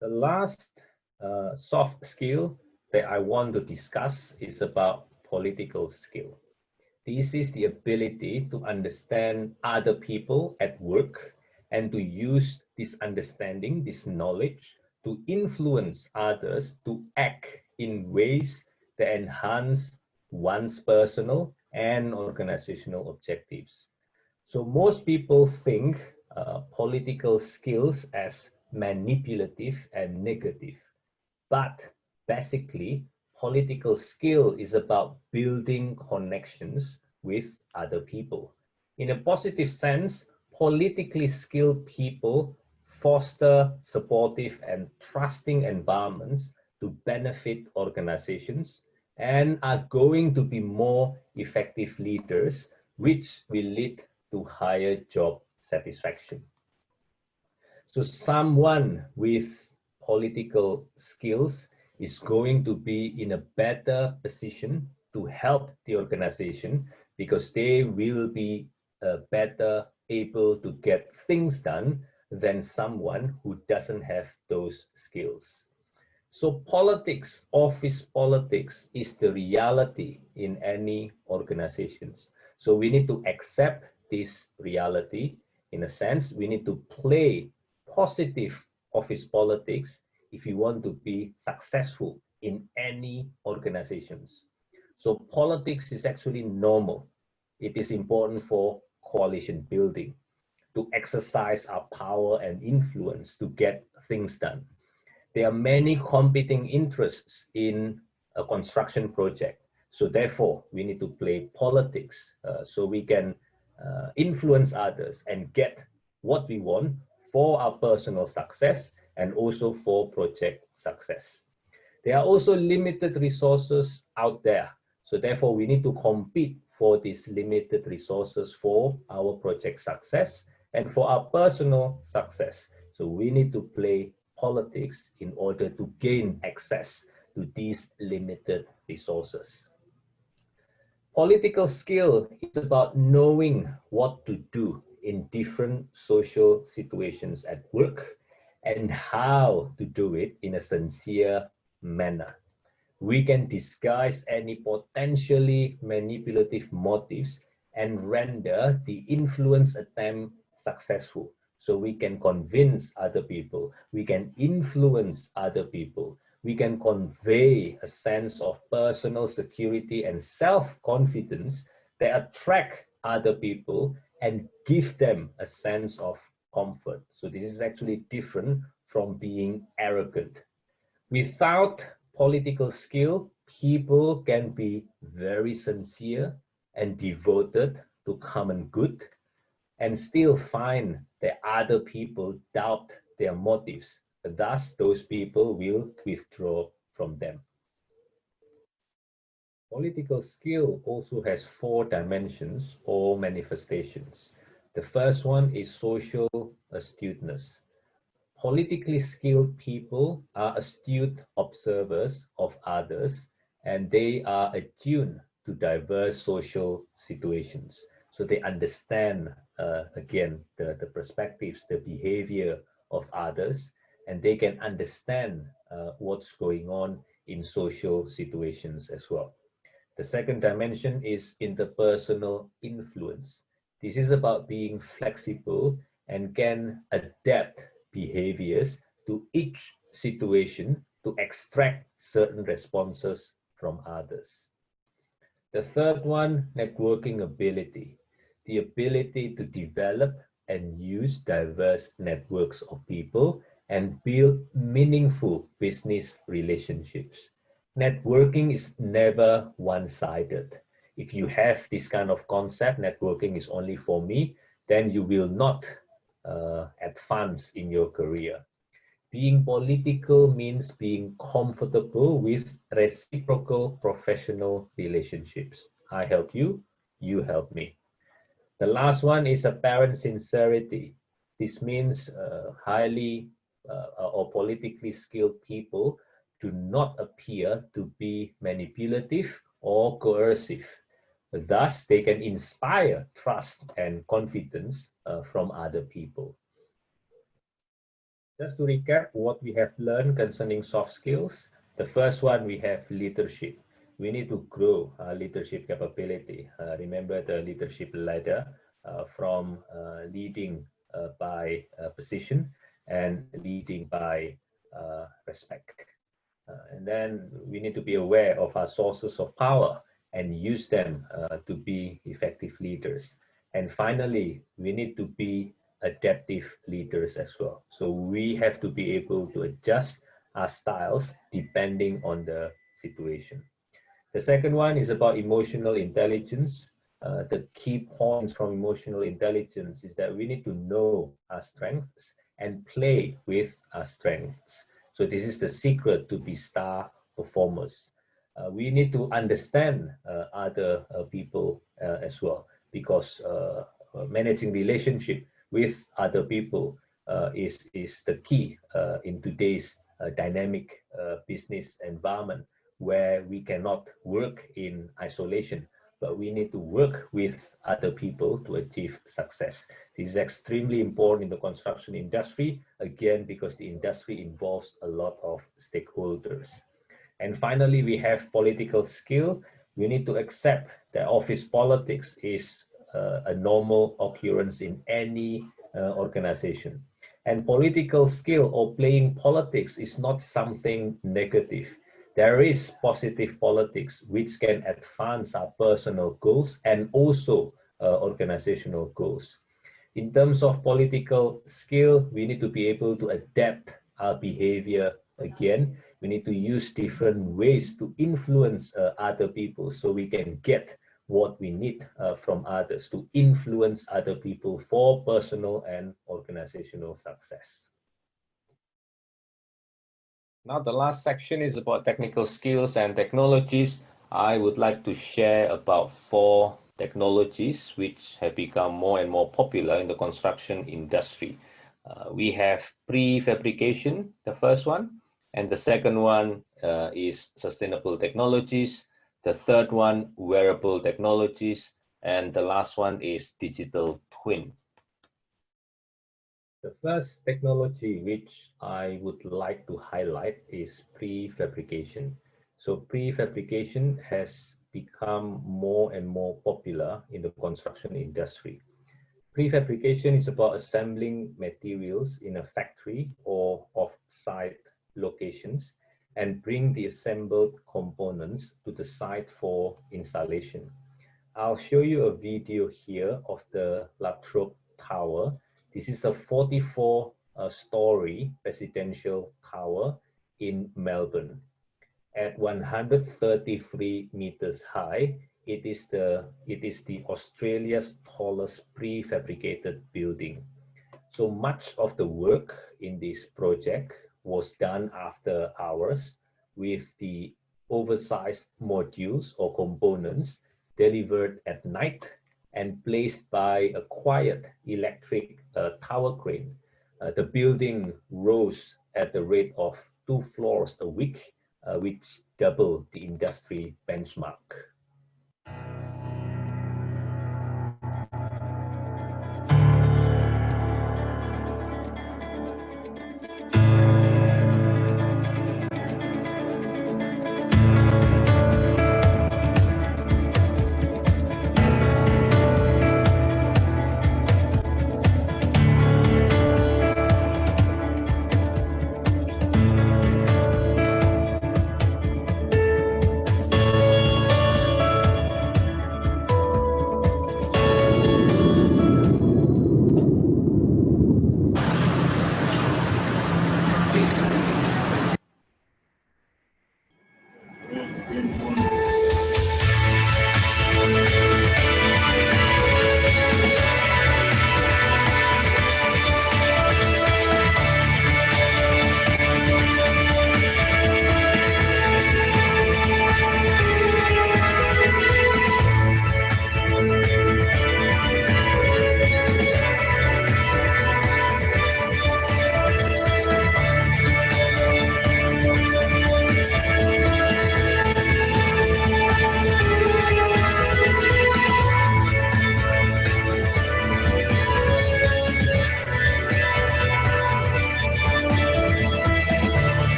The last soft skill that I want to discuss is about political skill. This is the ability to understand other people at work and to use this understanding, this knowledge, to influence others to act in ways that enhance one's personal and organizational objectives. So most people think political skills as manipulative and negative, but basically political skill is about building connections with other people. In a positive sense, politically skilled people foster supportive and trusting environments to benefit organizations and are going to be more effective leaders, which will lead to higher job satisfaction. So someone with political skills is going to be in a better position to help the organization because they will be better able to get things done than someone who doesn't have those skills. So politics, office politics, is the reality in any organizations. So we need to accept this reality. In a sense, we need to play positive office politics if you want to be successful in any organizations. So politics is actually normal. It is important for coalition building, to exercise our power and influence to get things done. There are many competing interests in a construction project. So therefore, we need to play politics so we can influence others and get what we want for our personal success and also for project success. There are also limited resources out there. So therefore, we need to compete for these limited resources for our project success and for our personal success. So we need to play politics in order to gain access to these limited resources. Political skill is about knowing what to do in different social situations at work and how to do it in a sincere manner. We can disguise any potentially manipulative motives and render the influence attempt successful. So we can convince other people, we can influence other people, we can convey a sense of personal security and self-confidence that attract other people and give them a sense of comfort. So this is actually different from being arrogant. Without political skill, people can be very sincere and devoted to common good and still find that other people doubt their motives. Thus, those people will withdraw from them. Political skill also has 4 dimensions or manifestations. The first one is social astuteness. Politically skilled people are astute observers of others and they are attuned to diverse social situations. So they understand, again, the perspectives, the behavior of others, and they can understand what's going on in social situations as well. The second dimension is interpersonal influence. This is about being flexible and can adapt behaviors to each situation to extract certain responses from others. The third one, networking ability. The ability to develop and use diverse networks of people and build meaningful business relationships. Networking is never one-sided. If you have this kind of concept, networking is only for me, then you will not advance in your career. Being political means being comfortable with reciprocal professional relationships. I help you, you help me. The last one is apparent sincerity. This means highly or politically skilled people do not appear to be manipulative or coercive. Thus, they can inspire trust and confidence from other people. Just to recap what we have learned concerning soft skills, the first one we have leadership. We need to grow our leadership capability. Remember the leadership ladder from leading by position and leading by respect. And then we need to be aware of our sources of power and use them to be effective leaders. And finally, we need to be adaptive leaders as well. So we have to be able to adjust our styles depending on the situation. The second one is about emotional intelligence. The key points from emotional intelligence is that we need to know our strengths and play with our strengths. So this is the secret to be star performers. We need to understand other people as well, because managing relationship with other people is the key in today's dynamic business environment, where we cannot work in isolation, but we need to work with other people to achieve success. This is extremely important in the construction industry, again, because the industry involves a lot of stakeholders. And finally, we have political skill. We need to accept that office politics is a normal occurrence in any organization. And political skill or playing politics is not something negative. There is positive politics which can advance our personal goals and also organizational goals. In terms of political skill, we need to be able to adapt our behavior again. We need to use different ways to influence other people so we can get what we need from others to influence other people for personal and organizational success. Now the last section is about technical skills and technologies. I would like to share about 4 technologies which have become more and more popular in the construction industry. We have prefabrication, the first one, and the second one is sustainable technologies. The third one, wearable technologies, and the last one is digital twin. The first technology which I would like to highlight is prefabrication. So prefabrication has become more and more popular in the construction industry. Prefabrication is about assembling materials in a factory or off-site locations and bring the assembled components to the site for installation. I'll show you a video here of the La Trobe Tower. This is a 44-story residential tower in Melbourne. At 133 meters high, it is the Australia's tallest prefabricated building. So much of the work in this project was done after hours with the oversized modules or components delivered at night and placed by a quiet electric tower crane. The building rose at the rate of 2 floors a week, which doubled the industry benchmark.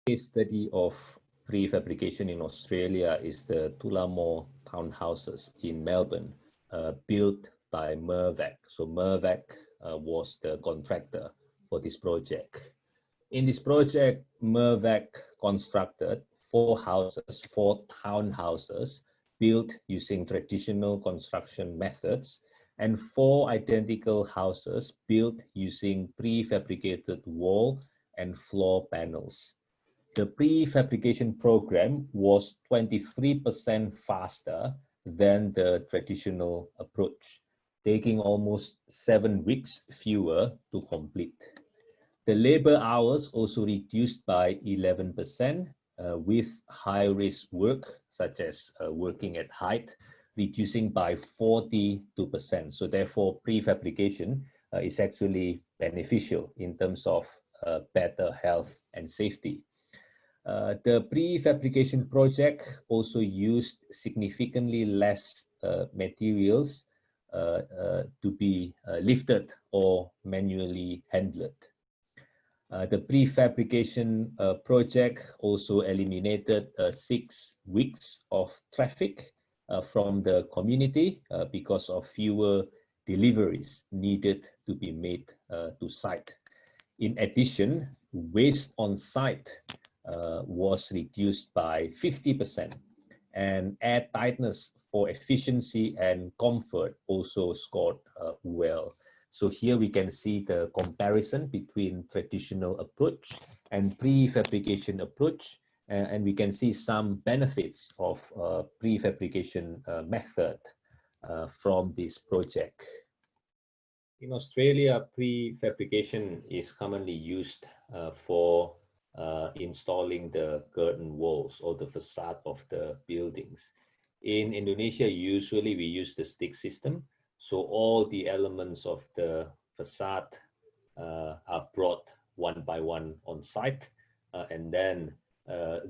case study of prefabrication in Australia is the Tullamore townhouses in Melbourne, built by Mirvac. So Mirvac was the contractor for this project. In this project, Mirvac constructed 4 townhouses built using traditional construction methods, and 4 identical houses built using prefabricated wall and floor panels. The prefabrication program was 23% faster than the traditional approach, taking almost 7 weeks fewer to complete. The labor hours also reduced by 11%, with high-risk work, such as working at height, reducing by 42%. So therefore, prefabrication is actually beneficial in terms of better health and safety. The prefabrication project also used significantly less materials to be lifted or manually handled. The prefabrication project also eliminated 6 weeks of traffic from the community because of fewer deliveries needed to be made to site. In addition, waste on site was reduced by 50%, and air tightness for efficiency and comfort also scored well. So here we can see the comparison between traditional approach and prefabrication approach, and we can see some benefits of prefabrication method from this project. In Australia, prefabrication is commonly used for installing the curtain walls or the facade of the buildings. In Indonesia, usually we use the stick system. So all the elements of the facade are brought one by one on site, and then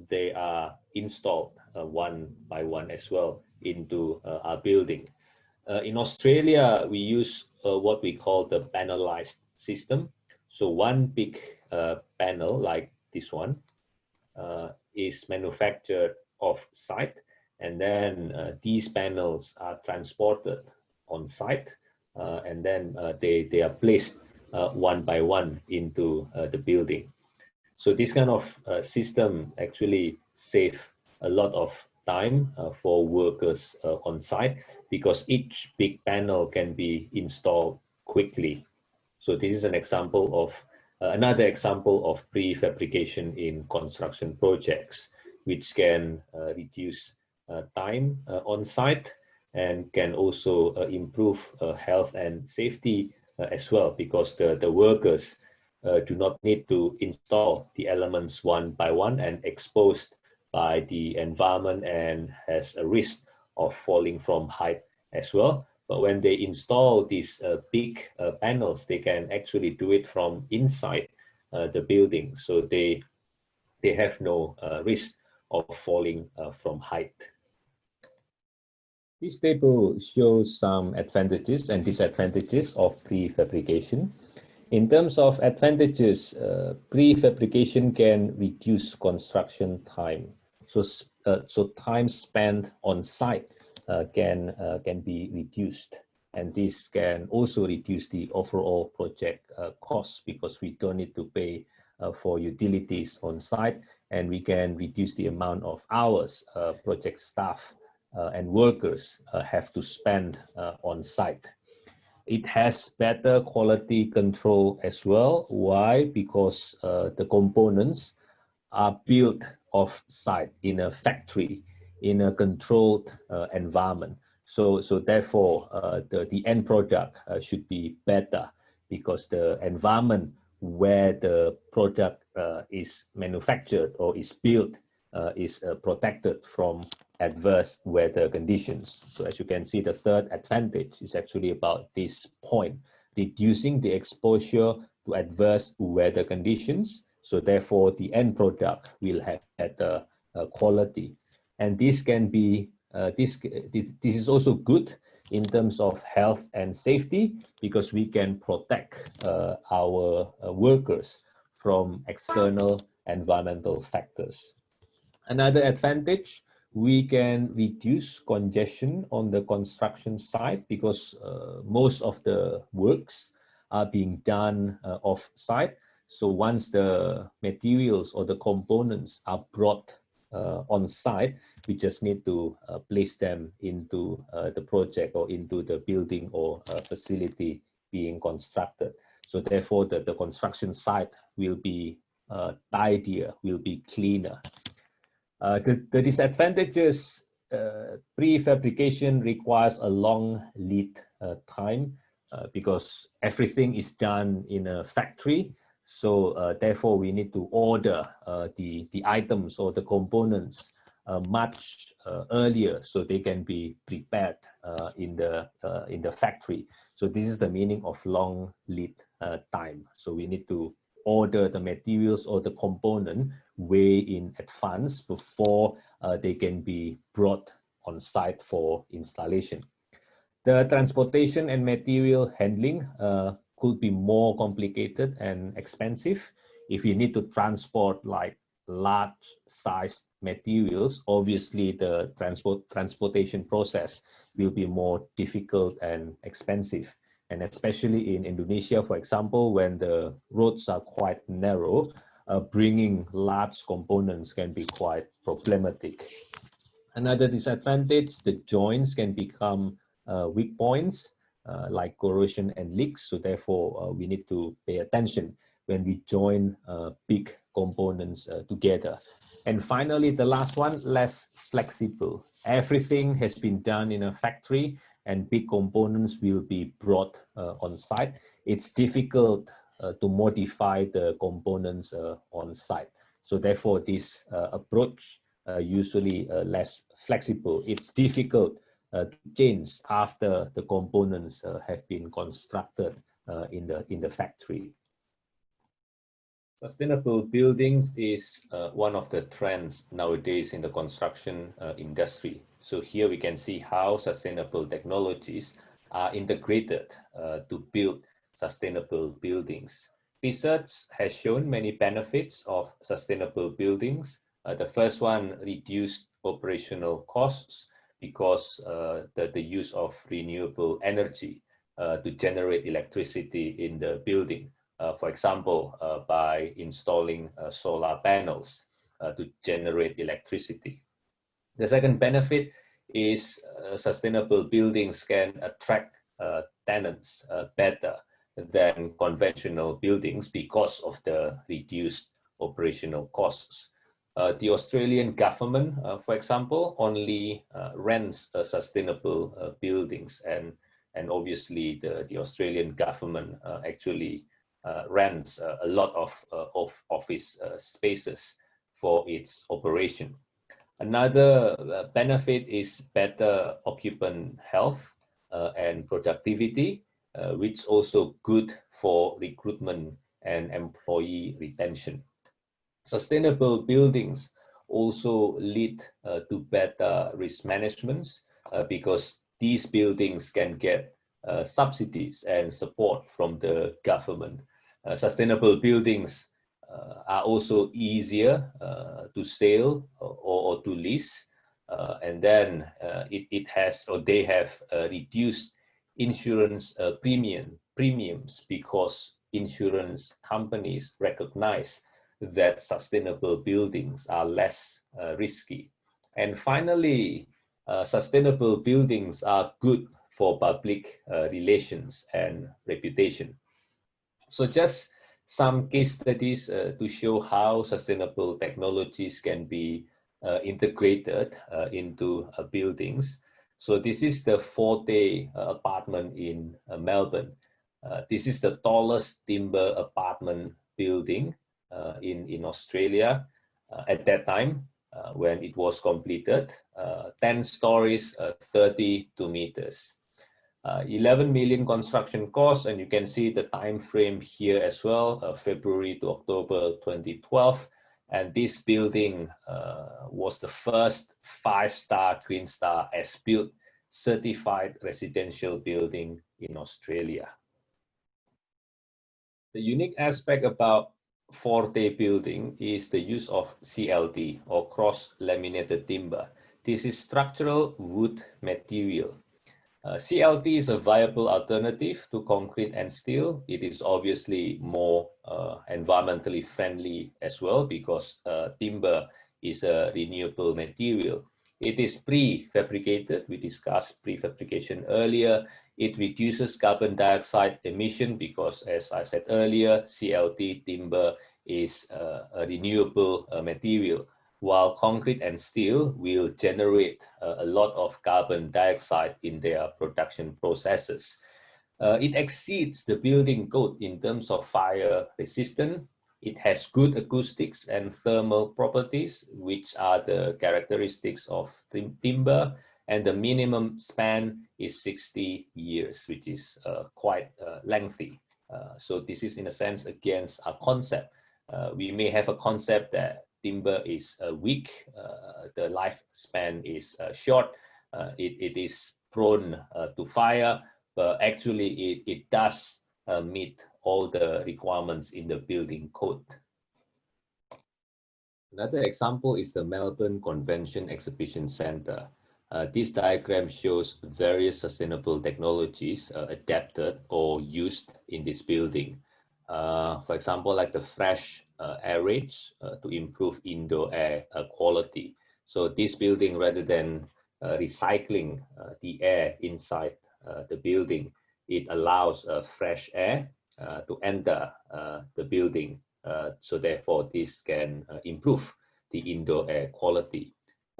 they are installed one by one as well into our building. In Australia, we use what we call the panelized system. So one big panel like this one is manufactured off site, and then these panels are transported on site, and then they are placed one by one into the building. So this kind of system actually save a lot of time for workers on site, because each big panel can be installed quickly. So this is an example of another example of prefabrication in construction projects, which can reduce time on site, and can also improve health and safety as well, because the workers do not need to install the elements one by one and exposed by the environment and has a risk of falling from height as well. But when they install these big panels, they can actually do it from inside the building, so they have no risk of falling from height. This table shows some advantages and disadvantages of prefabrication. In terms of advantages, prefabrication can reduce construction time. So time spent on site can be reduced, and this can also reduce the overall project cost, because we don't need to pay for utilities on site, and we can reduce the amount of hours project staff and workers have to spend on site. It has better quality control as well. Why? Because the components are built off site in a factory, in a controlled environment. So therefore, the end product should be better, because the environment where the product is manufactured or is built is protected from adverse weather conditions. So as you can see, the third advantage is actually about this point, reducing the exposure to adverse weather conditions. So therefore, the end product will have better quality. And this can be, this is also good in terms of health and safety, because we can protect our workers from external environmental factors. Another advantage, we can reduce congestion on the construction site because most of the works are being done off-site. So once the materials or the components are brought on site, we just need to place them into the project or into the building or facility being constructed. So therefore, the construction site will be tidier, will be cleaner. The disadvantages, prefabrication requires a long lead time because everything is done in a factory. So therefore, we need to order the items or the components much earlier so they can be prepared in the factory. So this is the meaning of long lead time. So we need to order the materials or the component way in advance before they can be brought on site for installation. The transportation and material handling could be more complicated and expensive. If you need to transport like large sized materials, obviously the transportation process will be more difficult and expensive. And especially in Indonesia, for example, when the roads are quite narrow, bringing large components can be quite problematic. Another disadvantage, the joints can become weak points like corrosion and leaks. So therefore, we need to pay attention when we join big components together. And finally, the last one, less flexible. Everything has been done in a factory and big components will be brought on site. It's difficult to modify the components on site. So therefore, this approach usually less flexible. It's difficult to change after the components have been constructed in the factory. Sustainable buildings is one of the trends nowadays in the construction industry. So here we can see how sustainable technologies are integrated to build sustainable buildings. Research has shown many benefits of sustainable buildings. The first one, reduced operational costs because the use of renewable energy to generate electricity in the building. For example, by installing solar panels to generate electricity. The second benefit is sustainable buildings can attract tenants better than conventional buildings because of the reduced operational costs. The Australian government, for example, only rents sustainable buildings, and obviously the Australian government actually rents a lot of office spaces for its operation. Another benefit is better occupant health and productivity, which is also good for recruitment and employee retention. Sustainable buildings also lead to better risk management because these buildings can get subsidies and support from the government. Sustainable buildings are also easier to sell or to lease, and then they have reduced insurance premiums because insurance companies recognize that sustainable buildings are less risky. And finally, sustainable buildings are good for public relations and reputation. So just some case studies to show how sustainable technologies can be integrated into buildings. So this is the Forte apartment in Melbourne. This is the tallest timber apartment building in Australia at that time when it was completed, 10 stories, 32 meters. 11 million construction costs, and you can see the time frame here as well, February to October 2012. And this building was the first 5-star Green Star as built certified residential building in Australia. The unique aspect about forte building is the use of CLT, or cross-laminated timber. This is structural wood material. CLT is a viable alternative to concrete and steel. It is obviously more environmentally friendly as well, because timber is a renewable material. It is prefabricated. We discussed prefabrication earlier. It reduces carbon dioxide emission because, as I said earlier, CLT timber is a renewable material, while concrete and steel will generate a lot of carbon dioxide in their production processes. It exceeds the building code in terms of fire resistance. It has good acoustics and thermal properties, which are the characteristics of timber, and the minimum span is 60 years, which is quite lengthy. So this is, in a sense, against a concept. We may have a concept that timber is weak, the lifespan is short, it is prone to fire, but actually it does meet all the requirements in the building code. Another example is the Melbourne Convention Exhibition Centre. This diagram shows various sustainable technologies adapted or used in this building. For example, like the fresh air rates to improve indoor air quality. So this building, rather than recycling the air inside the building, it allows fresh air to enter the building. So therefore, this can improve the indoor air quality.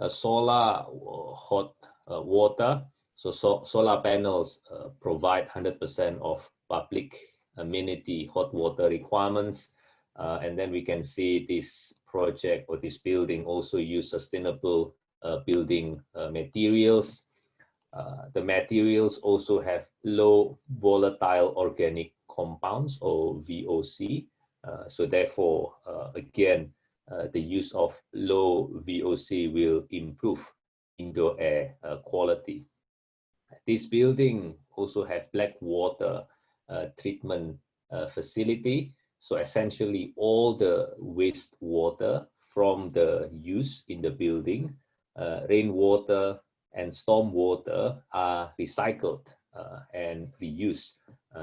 Solar hot water. So solar panels provide 100% of public amenity hot water requirements. And then we can see this project or this building also use sustainable building materials. The materials also have low volatile organic compounds, or VOC. So therefore, again, the use of low VOC will improve indoor air quality. This building also have black water treatment facility. So essentially all the wastewater from the use in the building, rainwater and storm water, are recycled and reused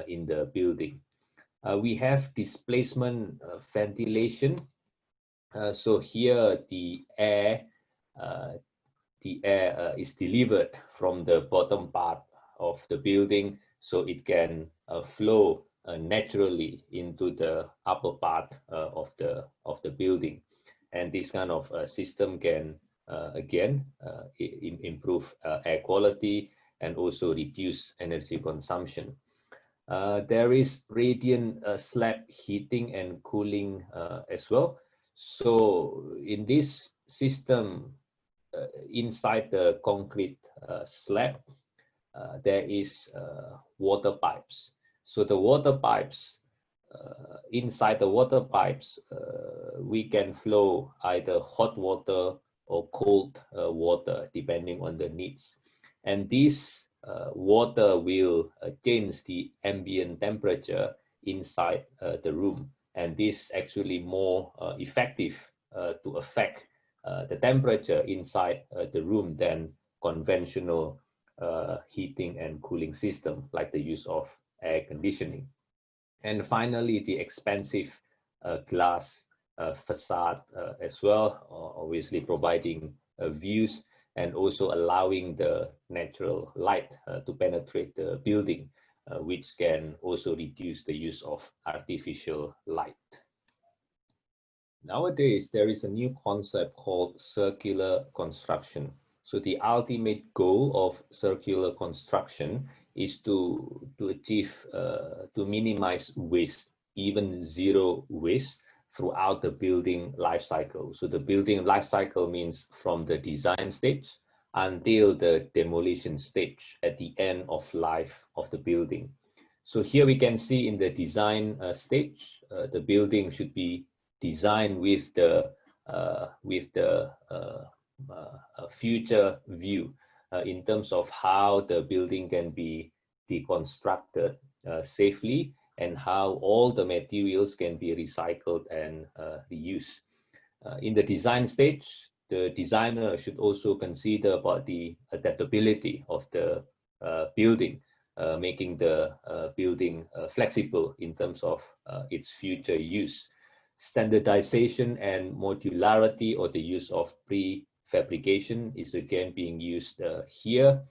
in the building. We have displacement ventilation. So here the air is delivered from the bottom part of the building, so it can flow naturally into the upper part of the building. And this kind of system can again improve air quality and also reduce energy consumption. There is radiant slab heating and cooling as well. So in this system, inside the concrete slab, there is water pipes. So the water pipes, inside the water pipes, we can flow either hot water or cold water, depending on the needs. And this water will change the ambient temperature inside the room. And this actually more effective to affect the temperature inside the room than conventional heating and cooling system, like the use of air conditioning. And finally, the expensive glass facade as well, obviously providing views and also allowing the natural light to penetrate the building, which can also reduce the use of artificial light. Nowadays, there is a new concept called circular construction. So the ultimate goal of circular construction is to achieve, to minimize waste, even zero waste throughout the building life cycle. So the building life cycle means from the design stage until the demolition stage at the end of life of the building. So here we can see in the design stage, the building should be designed with the future view in terms of how the building can be deconstructed safely and how all the materials can be recycled and reused. In the design stage, the designer should also consider about the adaptability of the building, making the building flexible in terms of its future use. Standardization and modularity, or the use of prefabrication, is again being used here.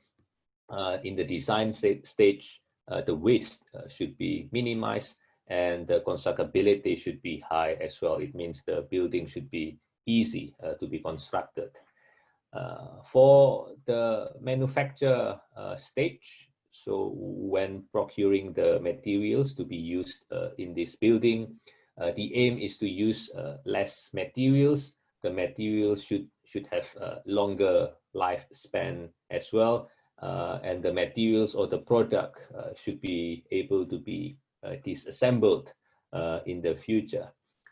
In the design stage, the waste should be minimized and the constructability should be high as well. It means the building should be easy to be constructed. For the manufacture stage, so when procuring the materials to be used in this building, the aim is to use less materials. The materials should have longer lifespan as well, and the materials or the product should be able to be disassembled in the future.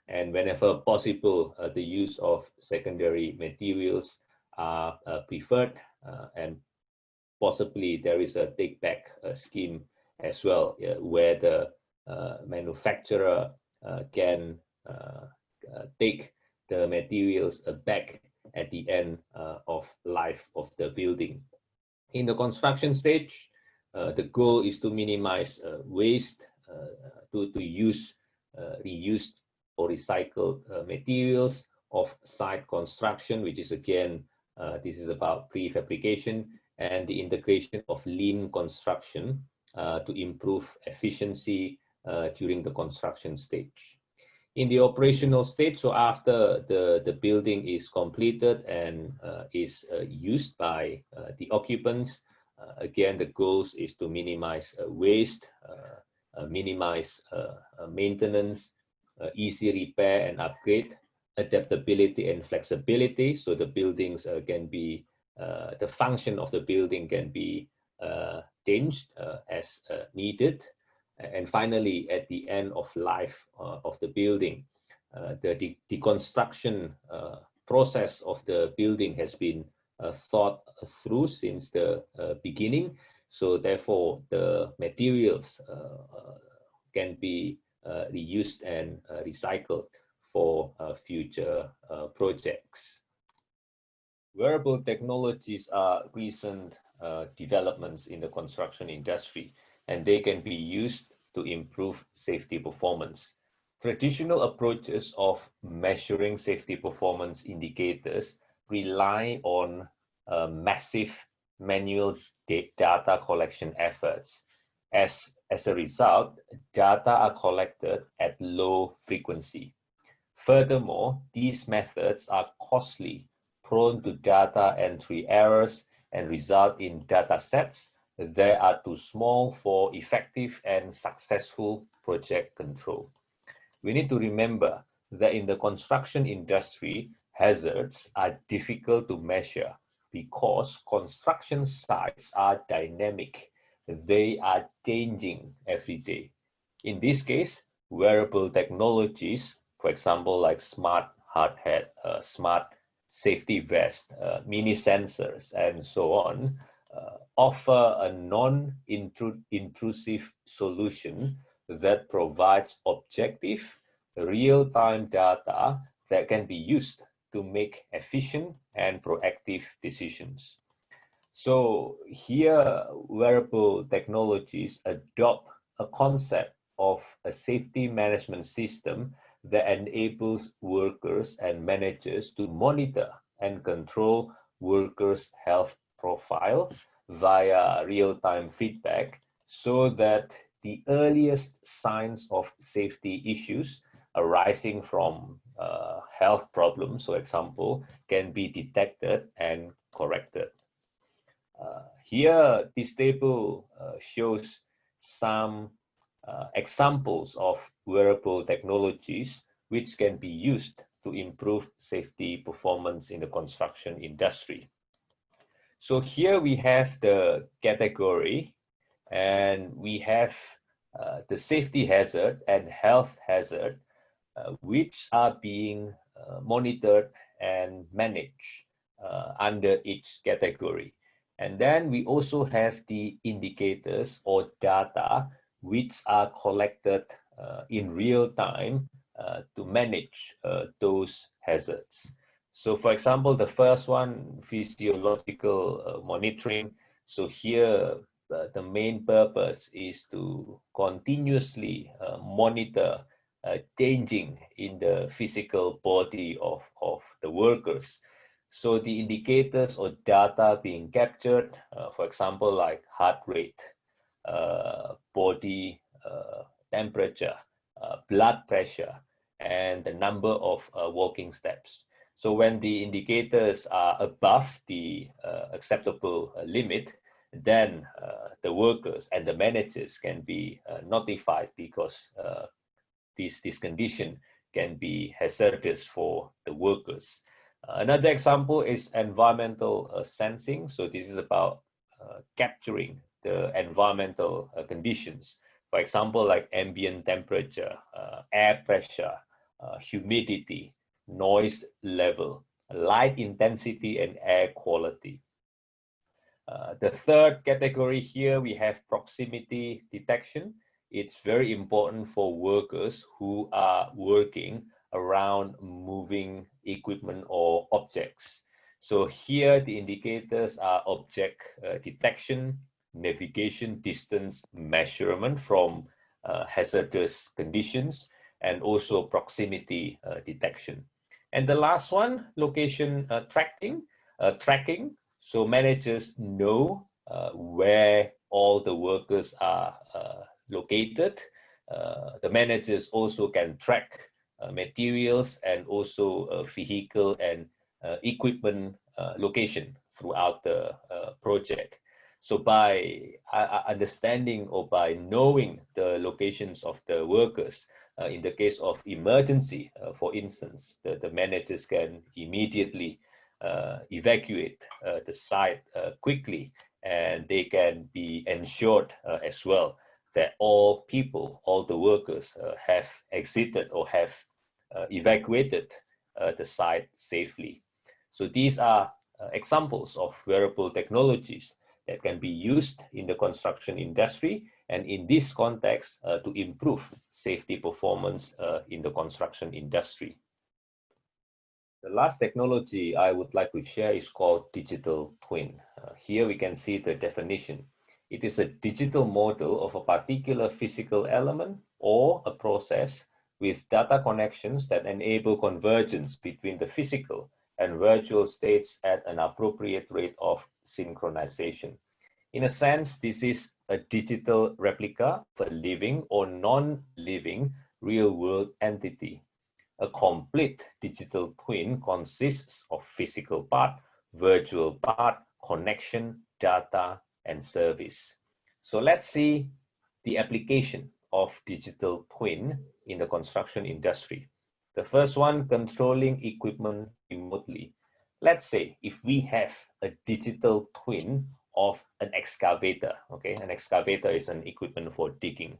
And whenever possible, the use of secondary materials are preferred, and possibly there is a take-back scheme as well, where the manufacturer can take the materials back at the end of life of the building. In the construction stage, the goal is to minimize waste, to use reused or recycled materials of site construction, which is again, this is about prefabrication, and the integration of lean construction to improve efficiency during the construction stage. In the operational stage, so after the building is completed and is used by the occupants, again, the goals is to minimize waste, minimize maintenance, easy repair and upgrade, adaptability and flexibility, so the buildings can be, the function of the building can be changed as needed. And finally, at the end of life of the building, the deconstruction process of the building has been thought through since the beginning. So therefore, the materials can be reused and recycled for future projects. Wearable technologies are recent developments in the construction industry, and they can be used to improve safety performance. Traditional approaches of measuring safety performance indicators rely on massive manual data collection efforts. As a result, data are collected at low frequency. Furthermore, these methods are costly, prone to data entry errors, and result in data sets that are too small for effective and successful project control. We need to remember that in the construction industry, hazards are difficult to measure because construction sites are dynamic. They are changing every day. In this case, wearable technologies, for example, like smart hard hat, smart safety vest, mini sensors, and so on, offer a non-intrusive solution that provides objective, real-time data that can be used to make efficient and proactive decisions. So here, wearable technologies adopt a concept of a safety management system that enables workers and managers to monitor and control workers' health profile via real-time feedback, so that the earliest signs of safety issues arising from health problems, for example, can be detected and corrected. Here, this table shows some examples of wearable technologies which can be used to improve safety performance in the construction industry. So here we have the category, and we have the safety hazard and health hazard, which are being monitored and managed under each category. And then we also have the indicators or data which are collected in real time to manage those hazards. So for example, the first one, physiological monitoring. So here, the main purpose is to continuously monitor changing in the physical body of the workers. So the indicators or data being captured, for example, like heart rate, body temperature, blood pressure, and the number of walking steps. So when the indicators are above the acceptable limit, then the workers and the managers can be notified, because this condition can be hazardous for the workers. Another example is environmental sensing. So this is about capturing the environmental conditions. For example, like ambient temperature, air pressure, humidity, noise level, light intensity, and air quality. The third category here, we have proximity detection. It's very important for workers who are working around moving equipment or objects. So here the indicators are object detection, navigation distance measurement from hazardous conditions, and also proximity detection. And the last one, location tracking. So managers know where all the workers are located. The managers also can track materials and also vehicle and equipment location throughout the project. So by understanding or by knowing the locations of the workers, in the case of emergency, for instance, the managers can immediately evacuate the site quickly, and they can be ensured as well that all people, all the workers have exited or have evacuated the site safely. So these are examples of wearable technologies that can be used in the construction industry, and in this context to improve safety performance in the construction industry. The last technology I would like to share is called digital twin. Here we can see the definition. It is a digital model of a particular physical element or a process with data connections that enable convergence between the physical and virtual states at an appropriate rate of synchronization. In a sense, this is a digital replica of a living or non-living real-world entity. A complete digital twin consists of physical part, virtual part, connection, data, and service. So let's see the application of digital twin in the construction industry. The first one, controlling equipment remotely. Let's say if we have a digital twin of an excavator, okay? An excavator is an equipment for digging.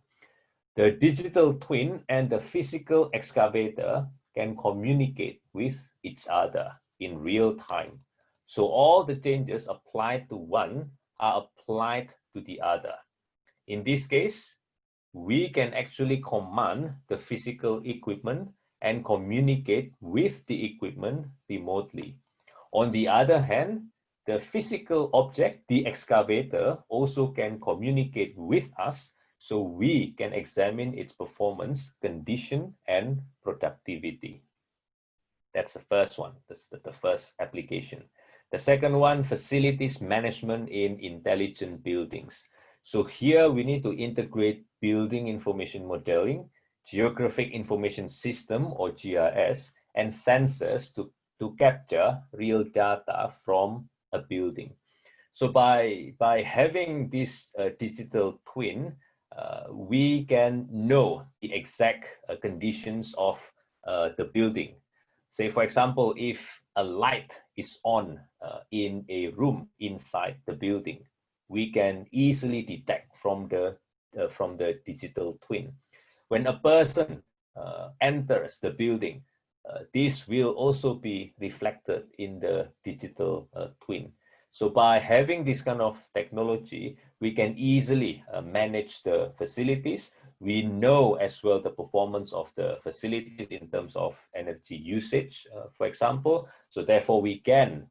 The digital twin and the physical excavator can communicate with each other in real time. So all the changes applied to one are applied to the other. In this case, we can actually command the physical equipment and communicate with the equipment remotely. On the other hand, the physical object, the excavator, also can communicate with us, so we can examine its performance, condition, and productivity. That's the first one. That's the first application. The second one, facilities management in intelligent buildings. So here we need to integrate building information modeling, geographic information system or GIS, and sensors to capture real data from a building. So by having this digital twin, we can know the exact conditions of the building. Say, for example, if a light is on in a room inside the building, we can easily detect from the digital twin. When a person enters the building, this will also be reflected in the digital twin. So by having this kind of technology, we can easily manage the facilities. We know as well the performance of the facilities in terms of energy usage, for example. So therefore, we can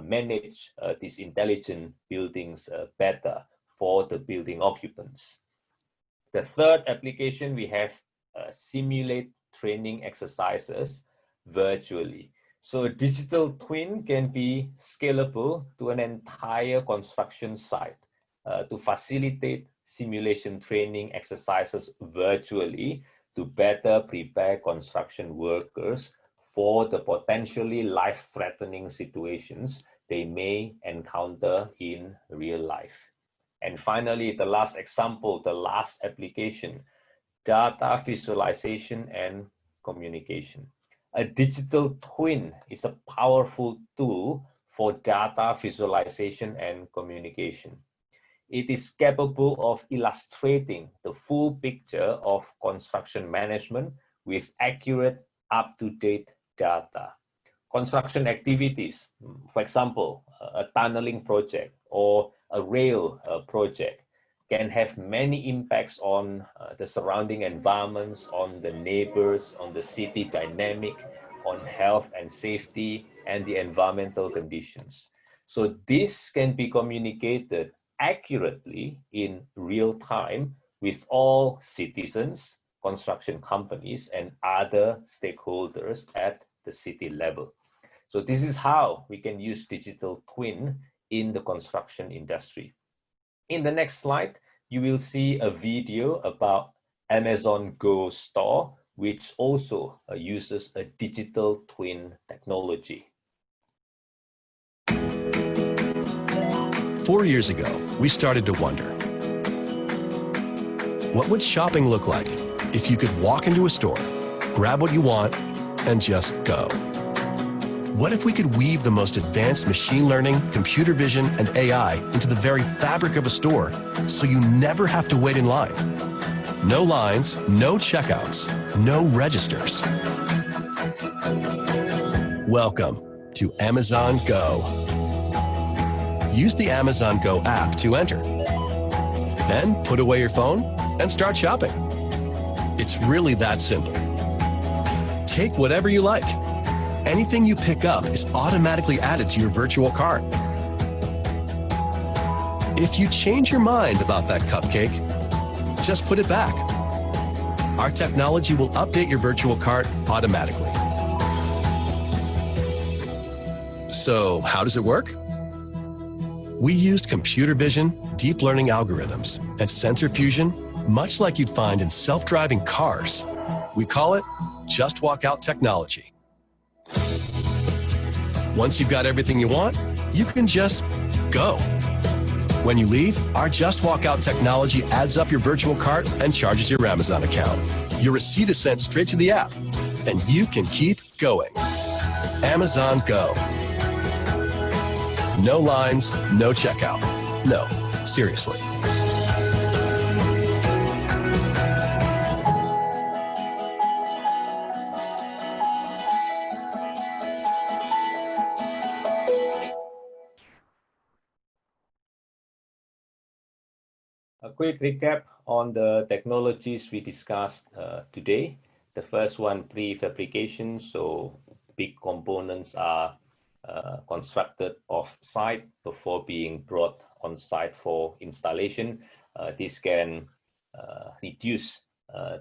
manage these intelligent buildings better for the building occupants. The third application, we have simulate training exercises virtually. So a digital twin can be scalable to an entire construction site to facilitate simulation training exercises virtually to better prepare construction workers for the potentially life-threatening situations they may encounter in real life. And finally, the last example, the last application, data visualization and communication. A digital twin is a powerful tool for data visualization and communication. It is capable of illustrating the full picture of construction management with accurate, up-to-date data. Construction activities, for example, a tunneling project or a rail project, can have many impacts on the surrounding environments, on the neighbors, on the city dynamic, on health and safety, and the environmental conditions. So this can be communicated accurately in real time with all citizens, construction companies, and other stakeholders at the city level. So this is how we can use digital twin in the construction industry. In the next slide, you will see a video about Amazon Go store, which also uses a digital twin technology. 4 years ago, we started to wonder, what would shopping look like if you could walk into a store, grab what you want, and just go? What if we could weave the most advanced machine learning, computer vision, and AI into the very fabric of a store so you never have to wait in line? No lines, no checkouts, no registers. Welcome to Amazon Go. Use the Amazon Go app to enter. Then put away your phone and start shopping. It's really that simple. Take whatever you like. Anything you pick up is automatically added to your virtual cart. If you change your mind about that cupcake, just put it back. Our technology will update your virtual cart automatically. So, how does it work? We used computer vision, deep learning algorithms, and sensor fusion, much like you'd find in self-driving cars. We call it Just Walk Out technology. Once you've got everything you want, you can just go. When you leave, our Just Walk Out technology adds up your virtual cart and charges your Amazon account. Your receipt is sent straight to the app, and you can keep going. Amazon Go. No lines, no checkout. No, seriously. A quick recap on the technologies we discussed today. The first one, prefabrication. So big components are constructed off-site before being brought on-site for installation. This can reduce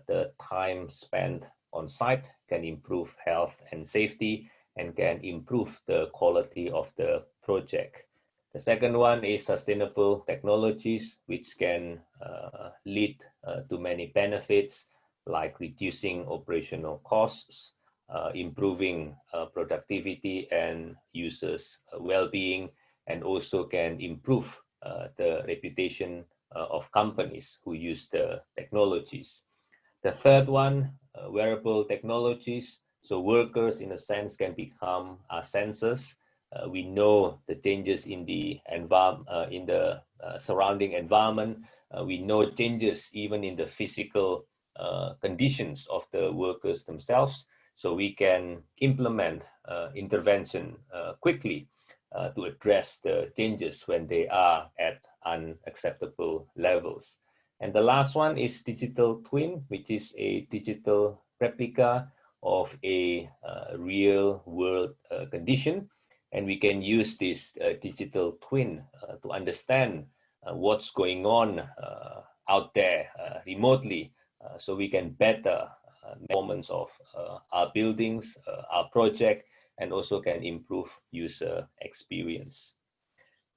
the time spent on-site, can improve health and safety, and can improve the quality of the project. The second one is sustainable technologies, which can lead to many benefits, like reducing operational costs, improving productivity and users' well-being, and also can improve the reputation of companies who use the technologies. The third one, wearable technologies. So workers, in a sense, can become sensors. We know the changes in the surrounding environment. We know changes even in the physical conditions of the workers themselves. So we can implement intervention quickly to address the changes when they are at unacceptable levels. And the last one is digital twin, which is a digital replica of a real world condition. And we can use this digital twin to understand what's going on out there remotely, so we can better performance of our buildings, our project, and also can improve user experience.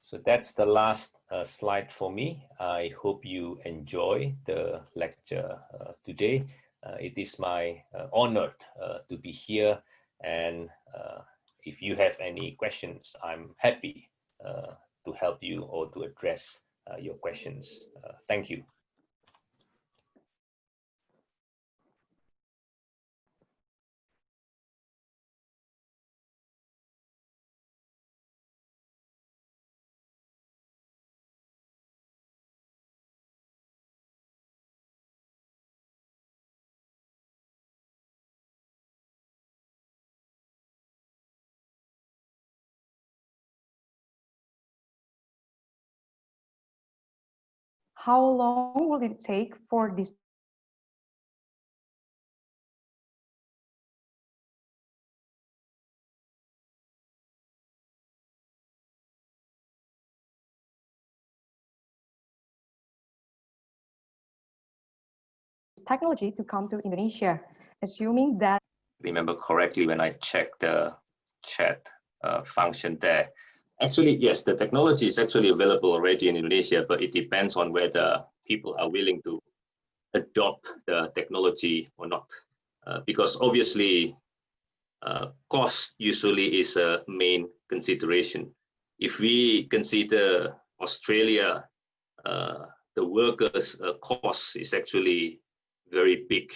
So that's the last slide for me. I hope you enjoy the lecture today. It is my honor to be here, and if you have any questions, I'm happy to help you or to address your questions. Thank you. How long will it take for this technology to come to Indonesia, assuming that Remember correctly when I checked the chat function there. Actually, yes, the technology is actually available already in Indonesia, but it depends on whether people are willing to adopt the technology or not. Because obviously, cost usually is a main consideration. If we consider Australia, the workers' cost is actually very big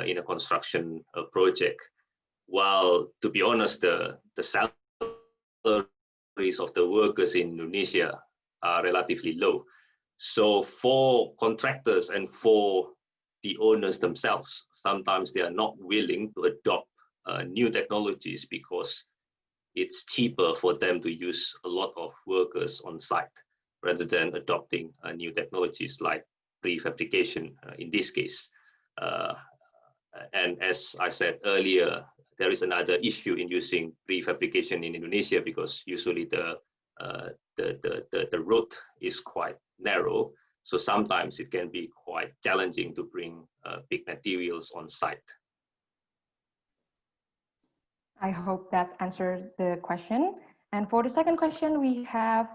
in a construction project. While, to be honest, the salaries of the workers in Indonesia are relatively low. So for contractors and for the owners themselves, sometimes they are not willing to adopt new technologies because it's cheaper for them to use a lot of workers on site rather than adopting new technologies like prefabrication in this case. And as I said earlier, there is another issue in using prefabrication in Indonesia because usually the road is quite narrow. So sometimes it can be quite challenging to bring big materials on site. I hope that answers the question. And for the second question, we have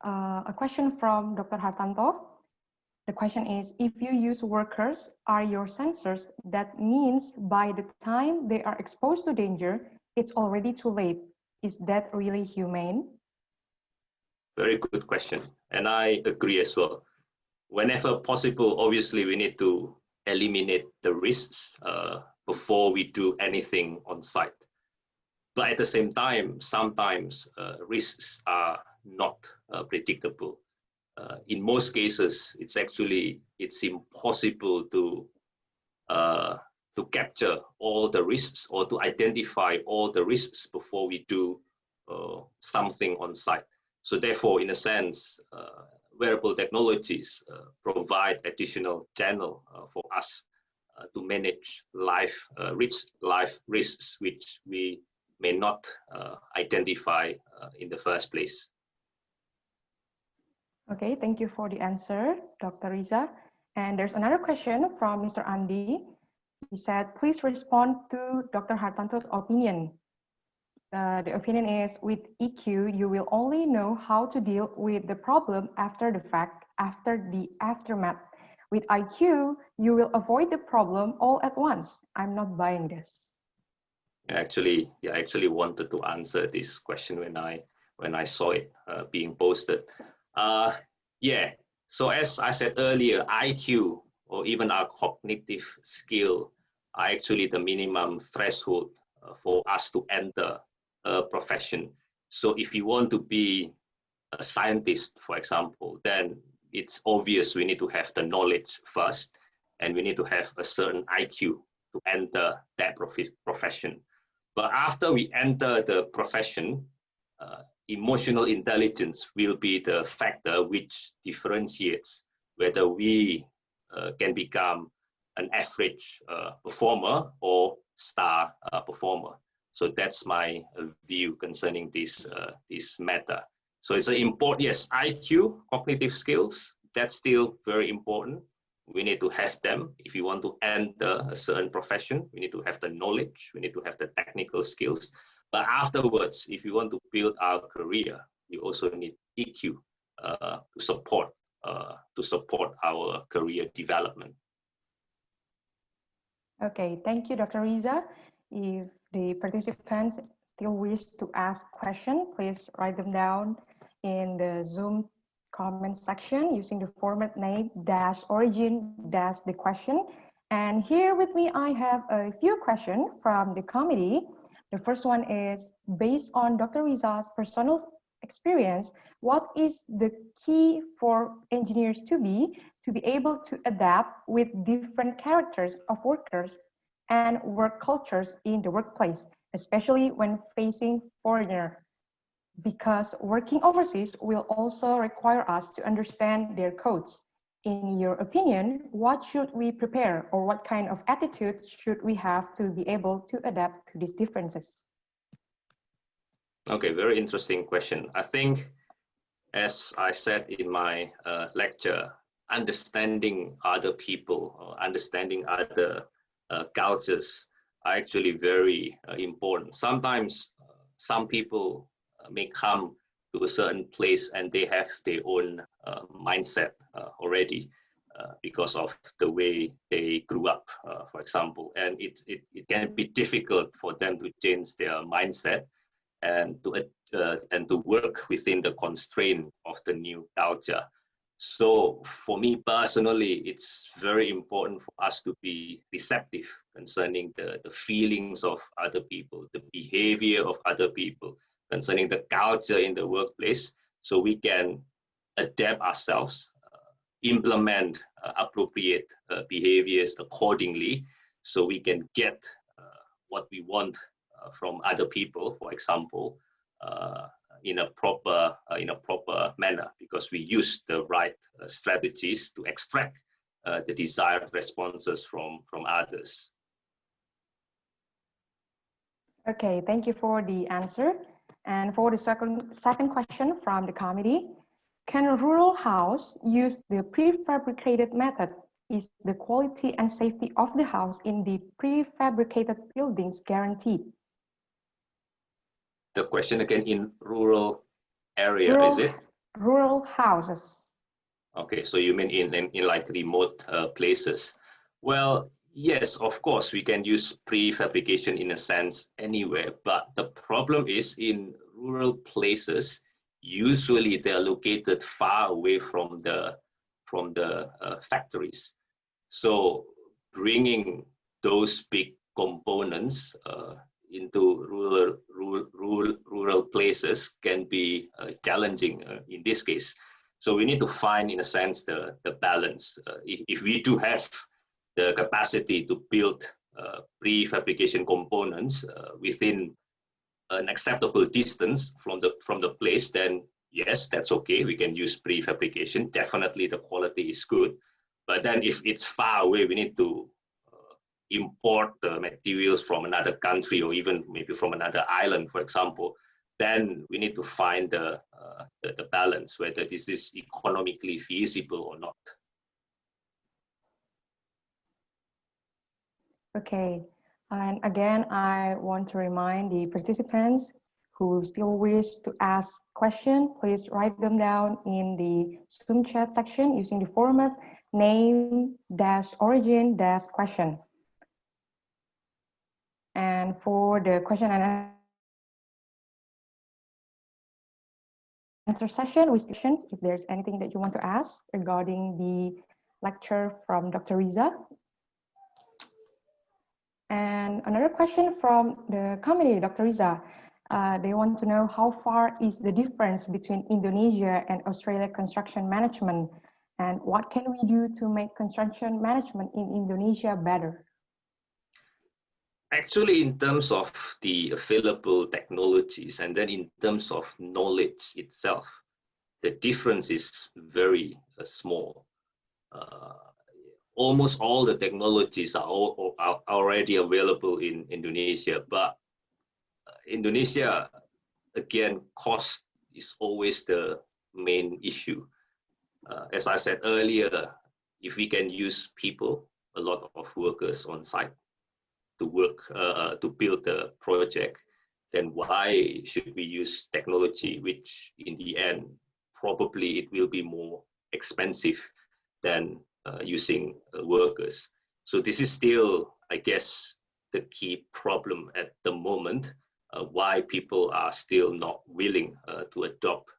a question from Dr. Hartanto. The question is, if you use workers, are your sensors, that means by the time they are exposed to danger, it's already too late. Is that really humane? Very good question. And I agree as well. Whenever possible, obviously, we need to eliminate the risks before we do anything on site. But at the same time, sometimes risks are not predictable. In most cases, it's impossible to capture all the risks or to identify all the risks before we do something on site. So therefore, in a sense, wearable technologies provide additional channel for us to manage life risks, which we may not identify in the first place. Okay, thank you for the answer, Dr. Riza. And there's another question from Mr. Andi. He said, please respond to Dr. Hartanto's opinion. The opinion is, with EQ, you will only know how to deal with the problem after the fact, after the aftermath. With IQ, you will avoid the problem all at once. I'm not buying this. Actually, I actually wanted to answer this question when I saw it being posted. Yeah, so as I said earlier, IQ or even our cognitive skill are actually the minimum threshold for us to enter a profession. So if you want to be a scientist, for example, then it's obvious we need to have the knowledge first, and we need to have a certain IQ to enter that profession. But after we enter the profession, emotional intelligence will be the factor which differentiates whether we can become an average performer or star performer. So that's my view concerning this matter. So it's an important, yes, IQ, cognitive skills, that's still very important. We need to have them. If you want to enter a certain profession, we need to have the knowledge, we need to have the technical skills. But afterwards, if you want to build our career, we also need EQ to support our career development. Okay, thank you, Dr. Riza. If the participants still wish to ask questions, please write them down in the Zoom comment section using the format name -origin-the question. And here with me, I have a few questions from the committee. The first one is, based on Dr. Riza's personal experience, what is the key for engineers to be able to adapt with different characters of workers and work cultures in the workplace, especially when facing foreigners? Because working overseas will also require us to understand their codes. In your opinion, what should we prepare, or what kind of attitude should we have to be able to adapt to these differences? Okay, very interesting question. I think, as I said in my lecture, understanding other people, or understanding other cultures are actually very important. Sometimes some people may come to a certain place and they have their own mindset already because of the way they grew up, for example, and it can be difficult for them to change their mindset and to work within the constraint of the new culture. So for me personally, it's very important for us to be receptive concerning the feelings of other people, the behavior of other people, concerning the culture in the workplace, so we can adapt ourselves, implement appropriate behaviors accordingly, so we can get what we want from other people, for example, in a proper manner, because we use the right strategies to extract the desired responses from others. Okay, thank you for the answer. And for the second question from the committee, can a rural house use the prefabricated method? Is the quality and safety of the house in the prefabricated buildings guaranteed? The question again, in rural area, is it? Rural houses. Okay, so you mean in like remote places? Well, yes, of course, we can use prefabrication in a sense anywhere, but the problem is in rural places, usually they're located far away from the factories. So bringing those big components into rural places can be challenging in this case. So we need to find, in a sense, the balance. If we do have the capacity to build prefabrication components within an acceptable distance from the place, then yes, that's okay. We can use prefabrication. Definitely the quality is good. But then if it's far away, we need to import the materials from another country, or even maybe from another island, for example. Then we need to find the balance, whether this is economically feasible or not. Okay, and again, I want to remind the participants who still wish to ask questions, please write them down in the Zoom chat section using the format name-origin-question. And for the question and answer session with questions, if there's anything that you want to ask regarding the lecture from Dr. Riza. And another question from the committee, Dr. Riza. They want to know how far is the difference between Indonesia and Australia construction management, and what can we do to make construction management in Indonesia better? Actually, in terms of the available technologies and then in terms of knowledge itself, the difference is very small. Almost all the technologies are already available in Indonesia, but Indonesia, again, cost is always the main issue. As I said earlier, if we can use people, a lot of workers on site to work, to build the project, then why should we use technology, which in the end, probably it will be more expensive than using workers. So this is still, I guess, the key problem at the moment, why people are still not willing to adopt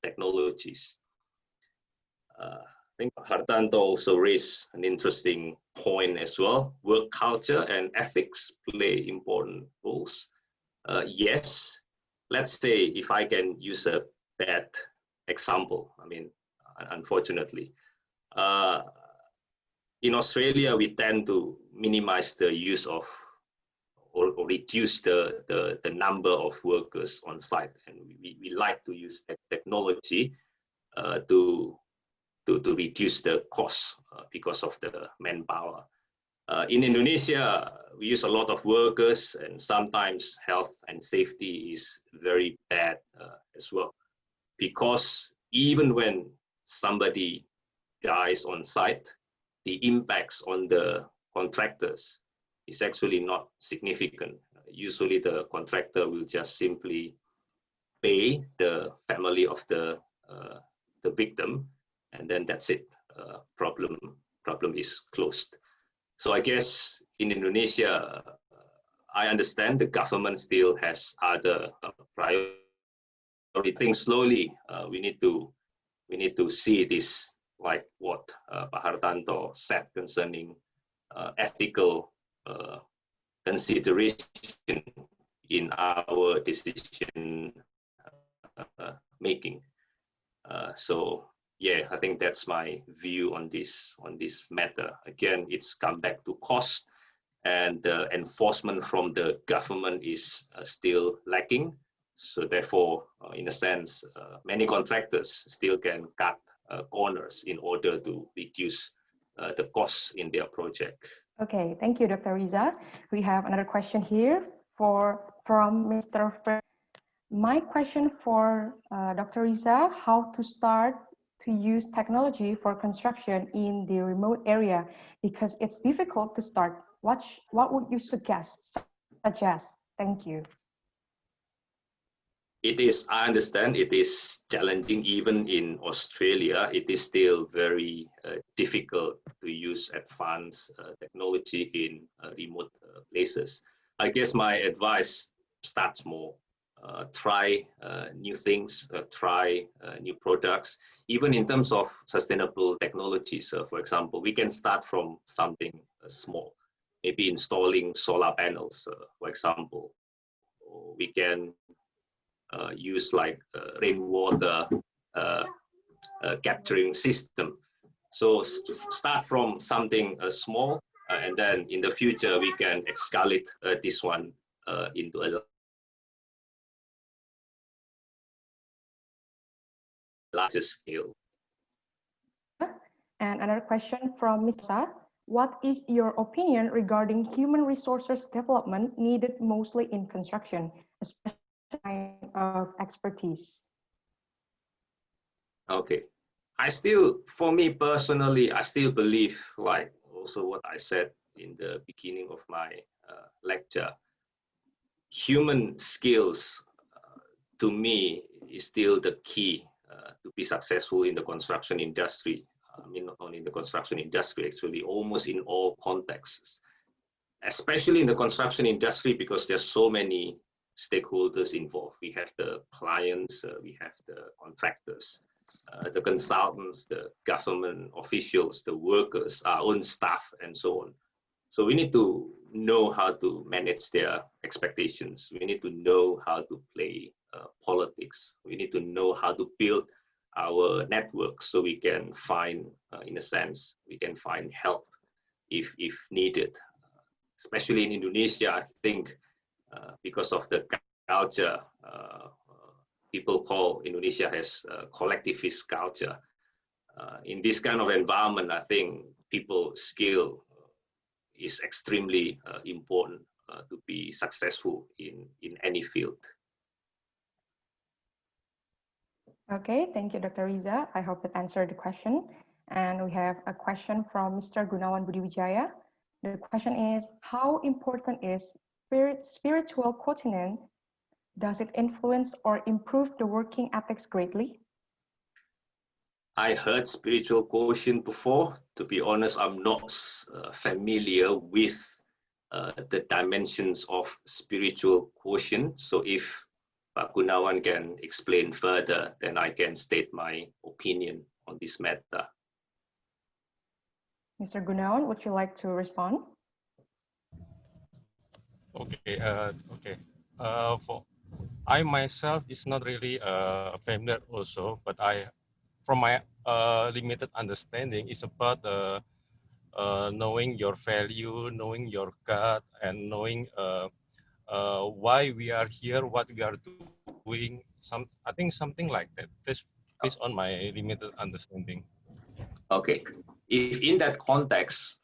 technologies. I think Hartanto also raised an interesting point as well. Work culture and ethics play important roles. Yes, let's say if I can use a bad example, I mean, unfortunately, in Australia, we tend to minimize the use of or reduce the number of workers on site. And we like to use technology to reduce the cost because of the manpower. In Indonesia, we use a lot of workers, and sometimes health and safety is very bad as well. Because even when somebody dies on site, the impacts on the contractors is actually not significant. Usually the contractor will just simply pay the family of the victim, and then that's it. Problem is closed. So I guess in Indonesia, I understand the government still has other priorities. I think slowly we need to see this, like what Pak Hartanto said concerning ethical consideration in our decision making. So yeah, I think that's my view on this matter. Again, it's come back to cost, and the enforcement from the government is still lacking. So therefore, in a sense, many contractors still can cut corners in order to reduce the costs in their project. Okay, thank you, Dr. Riza. We have another question here from Mr. Fred. My question for Dr. Riza: how to start to use technology for construction in the remote area, because it's difficult to start. What would you suggest? Thank you. It is, I understand it is challenging. Even in Australia, it is still very difficult to use advanced technology in remote places. I guess my advice: start small. Try new things, try new products, even in terms of sustainable technologies. For example, we can start from something small, maybe installing solar panels, for example. Or we can use like rainwater capturing system. So start from something small, and then in the future we can escalate this one into a larger scale. And another question from Mr. What is your opinion regarding human resources development needed mostly in construction, especially kind of expertise? Okay. For me personally, I still believe, like also what I said in the beginning of my lecture, human skills to me is still the key to be successful in the construction industry. I mean, not only in the construction industry, actually, almost in all contexts, especially in the construction industry, because there's so many stakeholders involved. We have the clients, we have the contractors, the consultants, the government officials, the workers, our own staff, and so on. So we need to know how to manage their expectations. We need to know how to play politics. We need to know how to build our network so we can find, in a sense, we can find help if needed. especially in Indonesia, I think because of the culture, people call Indonesia has collectivist culture. In this kind of environment, I think people skill is extremely important to be successful in any field. Okay, thank you, Dr. Riza. I hope that answered the question. And we have a question from Mr. Gunawan Budiwijaya. The question is, how important is spiritual quotient? Does it influence or improve the working ethics greatly? I heard spiritual quotient before. To be honest, I'm not familiar with the dimensions of spiritual quotient. So if Pak Gunawan can explain further, then I can state my opinion on this matter. Mr. Gunawan, would you like to respond? Okay. For I myself is not really familiar also, but from my limited understanding, is about knowing your value, knowing your God, and knowing why we are here, what we are doing. I think something like that. This based on my limited understanding. Okay, if in that context,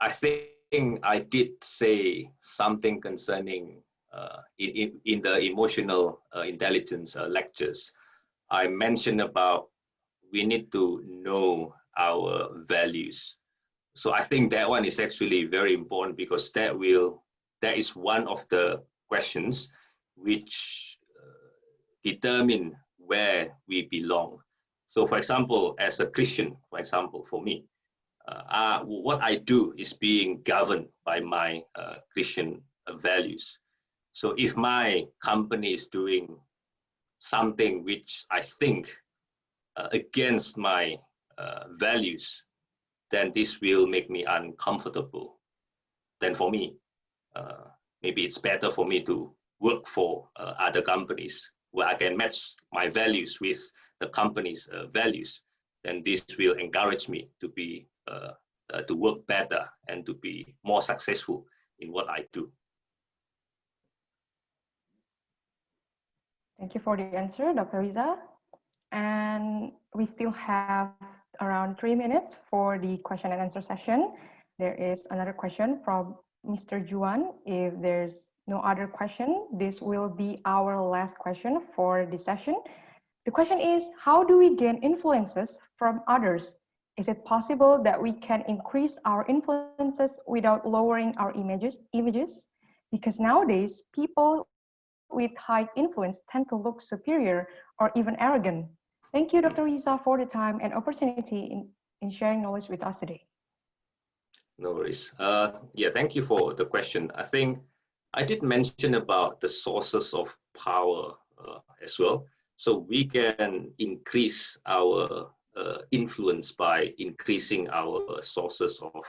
I think I did say something concerning in the emotional intelligence lectures. I mentioned about we need to know our values. So I think that one is actually very important because that is one of the questions which determine where we belong. So for example, as a Christian, for example, for me, what I do is being governed by my Christian values. So if my company is doing something which I think against my values, then this will make me uncomfortable. Then for me, maybe it's better for me to work for other companies where I can match my values with the company's values. Then this will encourage me to be to work better and to be more successful in what I do. Thank you for the answer, Dr. Riza. And we still have around 3 minutes for the question and answer session. There is another question from Mr. Juan. If there's no other question, this will be our last question for the session. The question is, how do we gain influences from others? Is it possible that we can increase our influences without lowering our images? Because nowadays, people with high influence tend to look superior or even arrogant. Thank you, Dr. Riza, for the time and opportunity in sharing knowledge with us today. No worries. Yeah, thank you for the question. I think I did mention about the sources of power as well. So we can increase our influence by increasing our sources of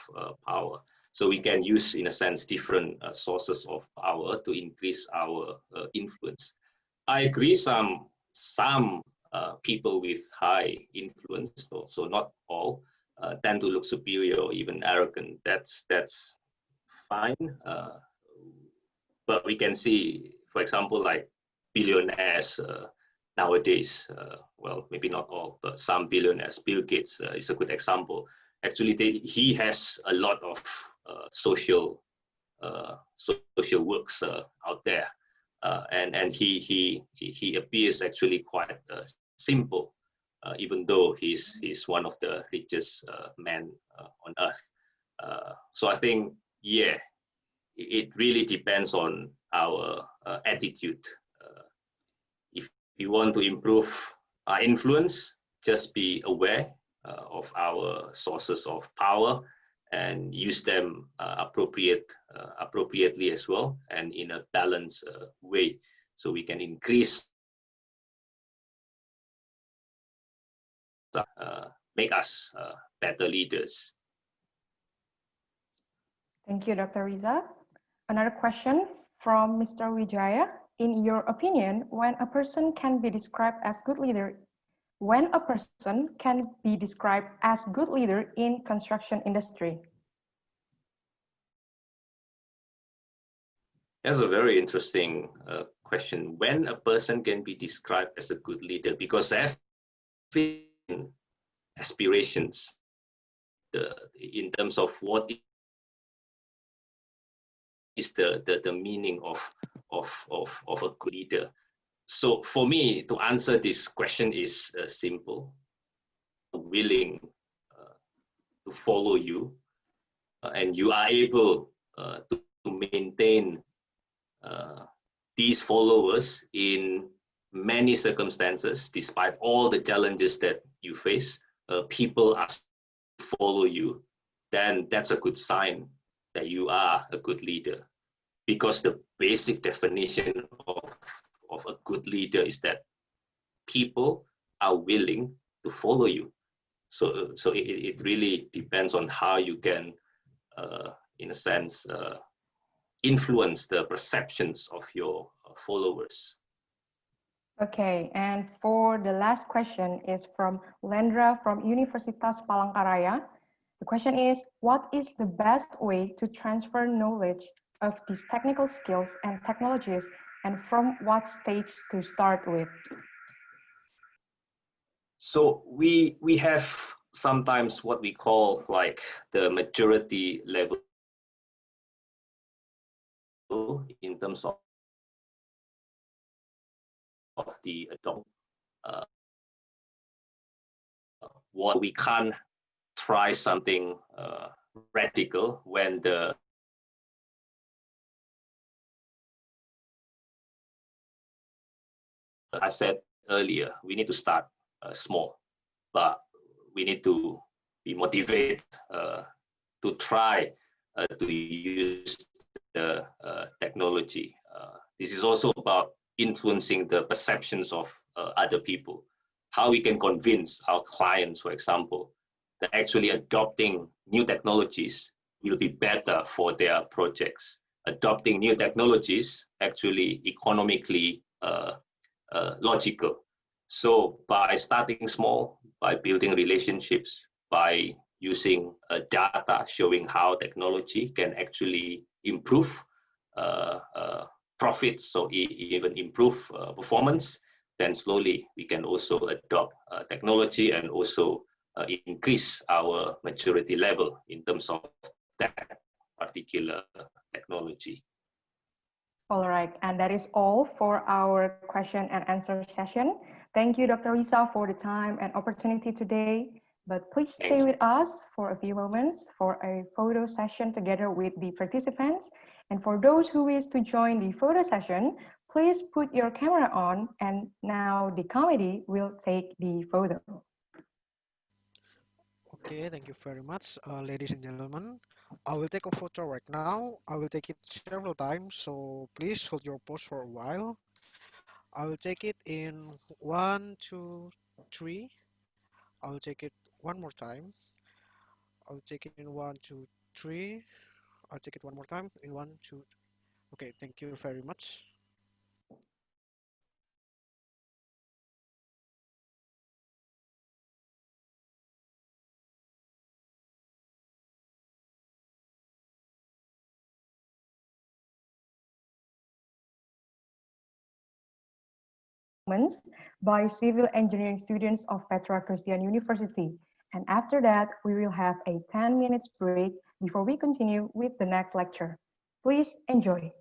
power. So we can use, in a sense, different sources of power to increase our influence. I agree, some people with high influence, so not all, tend to look superior or even arrogant. That's fine. But we can see, for example, like billionaires nowadays, well, maybe not all, but some billionaires, Bill Gates is a good example. Actually, he has a lot of social works out there, and he appears actually quite simple, even though he's one of the richest men on earth. So I think, yeah, it really depends on our attitude. If you want to improve our influence, just be aware of our sources of power and use them appropriately as well, and in a balanced way, so we can increase, make us better leaders. Thank you, Dr. Riza. Another question from Mr. Wijaya. In your opinion, when a person can be described as good leader in construction industry? That's a very interesting question. When a person can be described as a good leader, because they have aspirations in terms of what is the meaning of a good leader. So for me, to answer this question is simple: willing to follow you, and you are able to maintain these followers in many circumstances, despite all the challenges that you face. People are follow you, then that's a good sign that you are a good leader. Because the basic definition of a good leader is that people are willing to follow you. So it really depends on how you can, in a sense, influence the perceptions of your followers. Okay, and for the last question is from Lendra from Universitas Palangkaraya. The question is, what is the best way to transfer knowledge of these technical skills and technologies, and from what stage to start with? So we have sometimes what we call like the maturity level in terms of the adult. What we can't try something radical when I said earlier, we need to start small, but we need to be motivated to try to use the technology. This is also about influencing the perceptions of other people. How we can convince our clients, for example, that actually adopting new technologies will be better for their projects. Adopting new technologies actually economically logical. So by starting small, by building relationships, by using data showing how technology can actually improve profits, so even improve performance, then slowly we can also adopt technology and also increase our maturity level in terms of that particular technology. All right, and that is all for our question and answer session. Thank you, Dr. Risa, for the time and opportunity today. But please stay with us for a few moments for a photo session together with the participants. And for those who wish to join the photo session, please put your camera on, and now the committee will take the photo. Okay, thank you very much, ladies and gentlemen. I will take a photo right now. I will take it several times, so please hold your pose for a while. I will take it in 1, 2, 3. I will take it one more time. I'll take it in 1, 2, 3. I'll take it one more time in 1, 2. Okay, thank you very much. By civil engineering students of Petra Christian University. And after that, we will have a 10 minutes break before we continue with the next lecture. Please enjoy.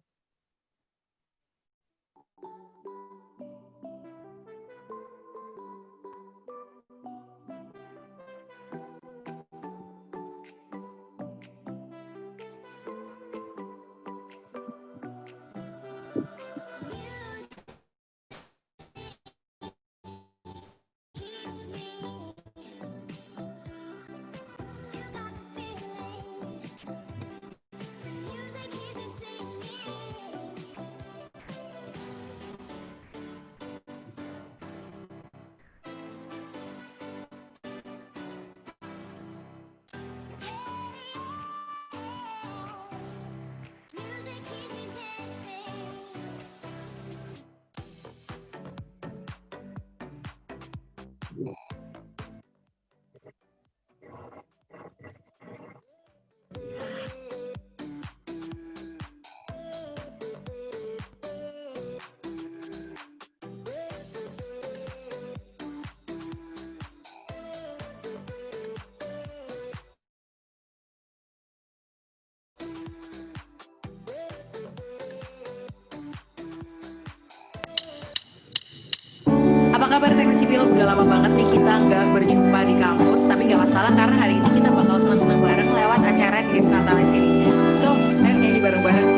kabar Teknik Sipil? Udah lama banget nih kita nggak berjumpa di kampus, tapi nggak masalah karena hari ini kita bakal senang-senang bareng lewat acara di Natalis ini. So, ayo nyanyi bareng-bareng.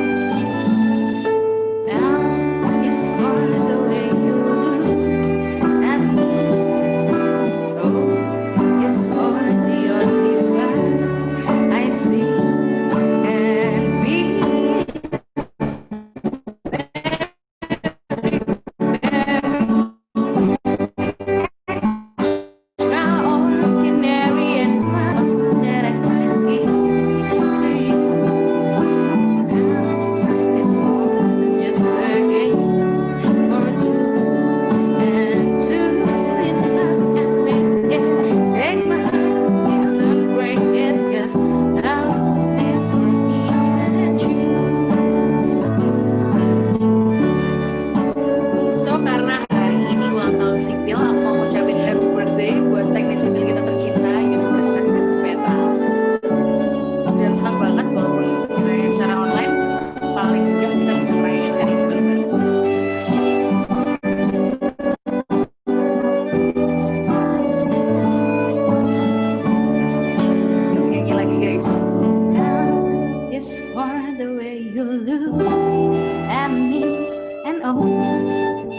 Now is for the way you look at me. Oh, it's for the only one I see and feel. Sipil, aku mau ngucapin happy birthday buat teknik sipil kita tercinta, Univeritas Petra. Dan senang banget walaupun dirayain secara online, paling enggak kita bisa merayain hari ini bareng-bareng. Yuk nyanyi lagi guys. Love is for the way you look at me and oh,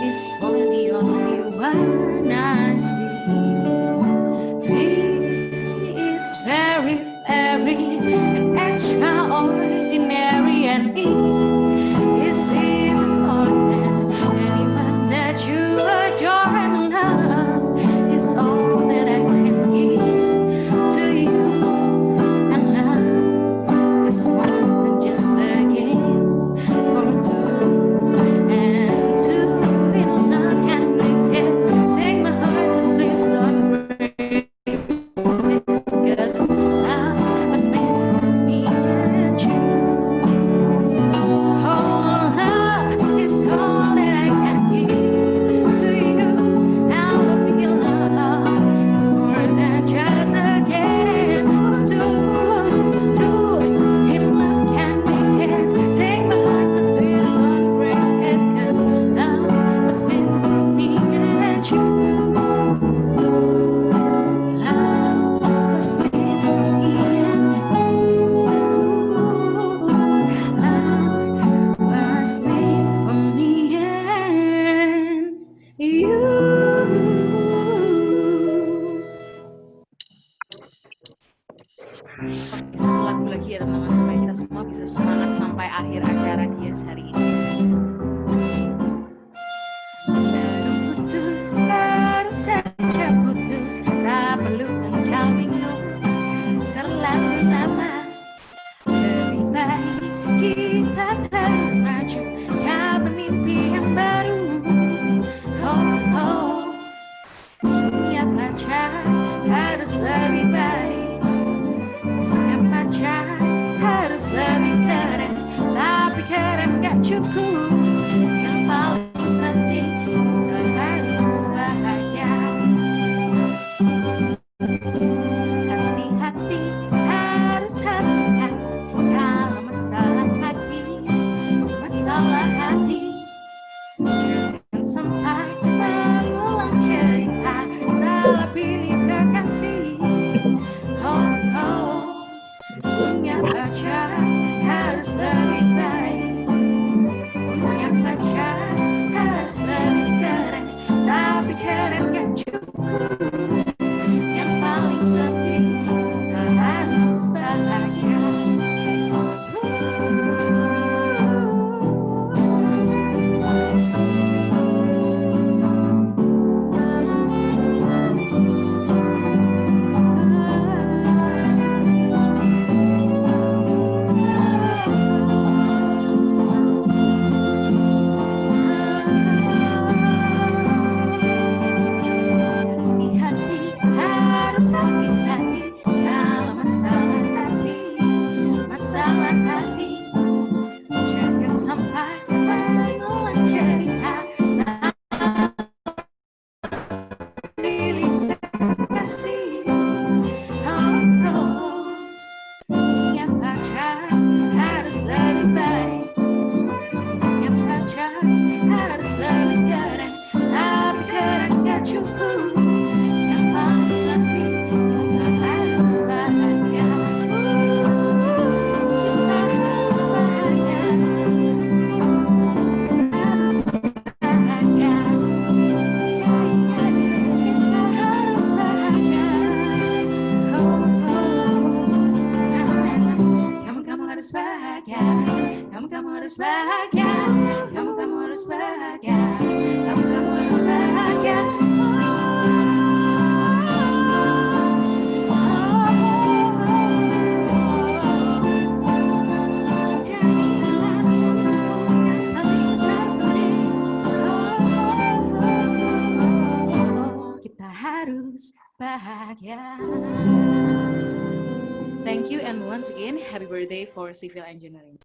is for the only one I see. Three is very, very extraordinary, and E is even more than anyone that you adore, and love is all that I can give to you, and love is more than just a game for two. And two enough can make it. Take my heart, please don't break it. 'Cause love was made for me and you. Oh, love is all that I can give to you. Now I feel love is more than just a game. Two enough can make it. Take my heart, please don't break it. 'Cause love was made for me and you. Love was made for me and you. Love was made for me and you. Oke, satu lagu lagi ya teman-teman supaya kita semua bisa semangat sampai akhir acara Dias hari ini. Baru putus, baru saja putus, tak perlu engkau bingung terlalu lama. Lebih baik kita terus maju, gak bermimpi yang baru. Oh, oh, punya pacar harus lebih baik, punya pacar harus lebih keren, tapi keren gak cukup. Yang paling penting kita harus bahagia. Hati-hati, harus hati-hati kalau masalah hati, masalah hati. Jangan sampai mengulang cerita salah pilih kekasih. Oh, oh, punya pacar harus lebih baik, punya pacar harus lebih keren, tapi keren gak cukup. Yang paling penting kita harus bahagia. bahagia. Thank you, and once again, happy birthday for civil engineering.